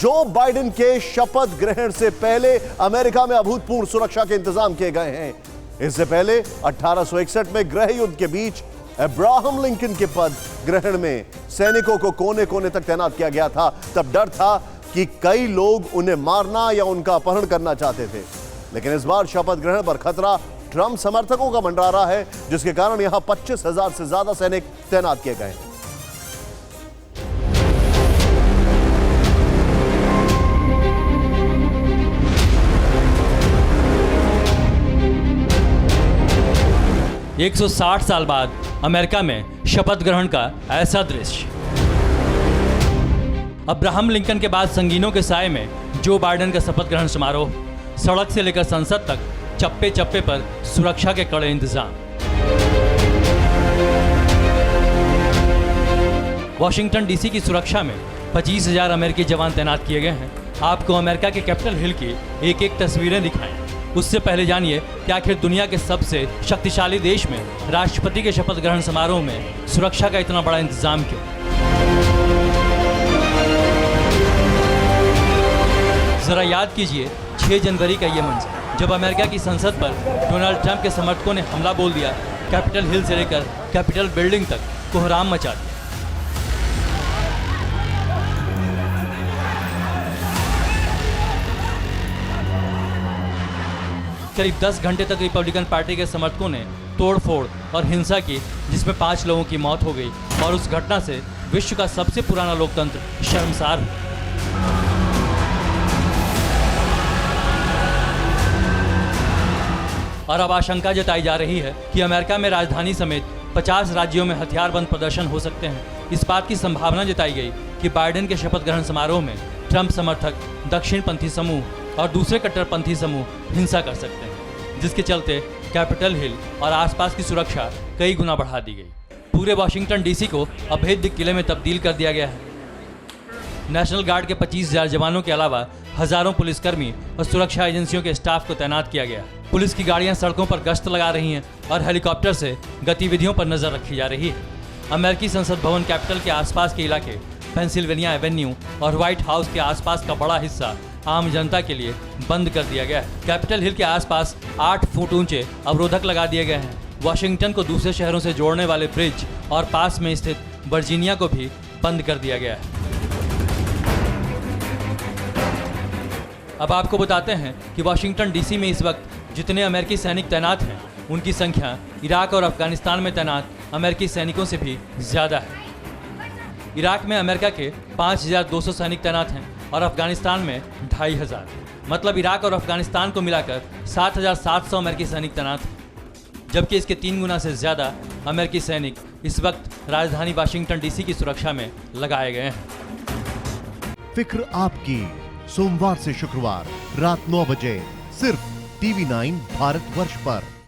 Joe Biden के शपथ ग्रहण से पहले अमेरिका में अभूतपूर्व सुरक्षा के इंतजाम किए गए हैं। इससे पहले 1861 में गृह युद्ध के बीच अब्राहम लिंकन के पद ग्रहण में सैनिकों को कोने कोने तक तैनात किया गया था। तब डर था कि कई लोग उन्हें मारना या उनका अपहरण करना चाहते थे। लेकिन इस बार शपथ ग्रहण पर खतरा ट्रंप समर्थकों का मंडरा रहा है, जिसके कारण यहां 25,000 से ज्यादा सैनिक तैनात किए गए हैं। एक 160 साल बाद अमेरिका में शपथ ग्रहण का ऐसा दृश्य। अब्राहम लिंकन के बाद संगीनों के साए में जो बाइडेन का शपथ ग्रहण समारोह। सड़क से लेकर संसद तक चप्पे चप्पे पर सुरक्षा के कड़े इंतजाम। वॉशिंगटन डीसी की सुरक्षा में 25,000 अमेरिकी जवान तैनात किए गए हैं। आपको अमेरिका के कैपिटल हिल की एक एक तस्वीरें दिखाएं। उससे पहले जानिए कि आखिर दुनिया के सबसे शक्तिशाली देश में राष्ट्रपति के शपथ ग्रहण समारोह में सुरक्षा का इतना बड़ा इंतजाम क्यों। जरा याद कीजिए 6 जनवरी का ये मंजर, जब अमेरिका की संसद पर डोनाल्ड ट्रंप के समर्थकों ने हमला बोल दिया। कैपिटल हिल से लेकर कैपिटल बिल्डिंग तक कोहराम मचा दिया। करीब 10 घंटे तक रिपब्लिकन पार्टी के समर्थकों ने तोड़फोड़ और हिंसा की, जिसमें 5 लोगों की मौत हो गई और उस घटना से विश्व का सबसे पुराना लोकतंत्र शर्मसार हुआ। और अब आशंका जताई जा रही है कि अमेरिका में राजधानी समेत 50 राज्यों में हथियारबंद प्रदर्शन हो सकते हैं। इस बात की संभावना जताई गई कि बाइडेन के शपथ ग्रहण समारोह में ट्रंप समर्थक, दक्षिणपंथी समूह और दूसरे कट्टरपंथी समूह हिंसा कर सकते हैं, जिसके चलते कैपिटल हिल और आसपास की सुरक्षा कई गुना बढ़ा दी गई। पूरे वॉशिंगटन डीसी को अभेद्य किले में तब्दील कर दिया गया है। नेशनल गार्ड के 25,000 जवानों के अलावा हजारों पुलिसकर्मी और सुरक्षा एजेंसियों के स्टाफ को तैनात किया गया। पुलिस की गाड़ियां सड़कों पर गश्त लगा रही हैं और हेलीकॉप्टर से गतिविधियों पर नजर रखी जा रही है। अमेरिकी संसद भवन कैपिटल के आसपास के इलाके, पेंसिल्वेनिया एवेन्यू और व्हाइट हाउस के आसपास का बड़ा हिस्सा आम जनता के लिए बंद कर दिया गया है। कैपिटल हिल के आसपास 8 फुट ऊंचे अवरोधक लगा दिए गए हैं। वाशिंगटन को दूसरे शहरों से जोड़ने वाले ब्रिज और पास में स्थित वर्जीनिया को भी बंद कर दिया गया है। अब आपको बताते हैं कि वाशिंगटन डीसी में इस वक्त जितने अमेरिकी सैनिक तैनात हैं, उनकी संख्या इराक और अफगानिस्तान में तैनात अमेरिकी सैनिकों से भी ज़्यादा है। इराक में अमेरिका के 5,200 सैनिक तैनात हैं और अफगानिस्तान में 2,500। मतलब इराक और अफगानिस्तान को मिलाकर 7,700 अमेरिकी सैनिक तैनात हैं, जबकि इसके 3 गुना से ज़्यादा अमेरिकी सैनिक इस वक्त राजधानी वाशिंगटन डीसी की सुरक्षा में लगाए गए हैं। फिक्र आपकी, सोमवार से शुक्रवार रात 9 बजे सिर्फ TV9 भारतवर्ष पर।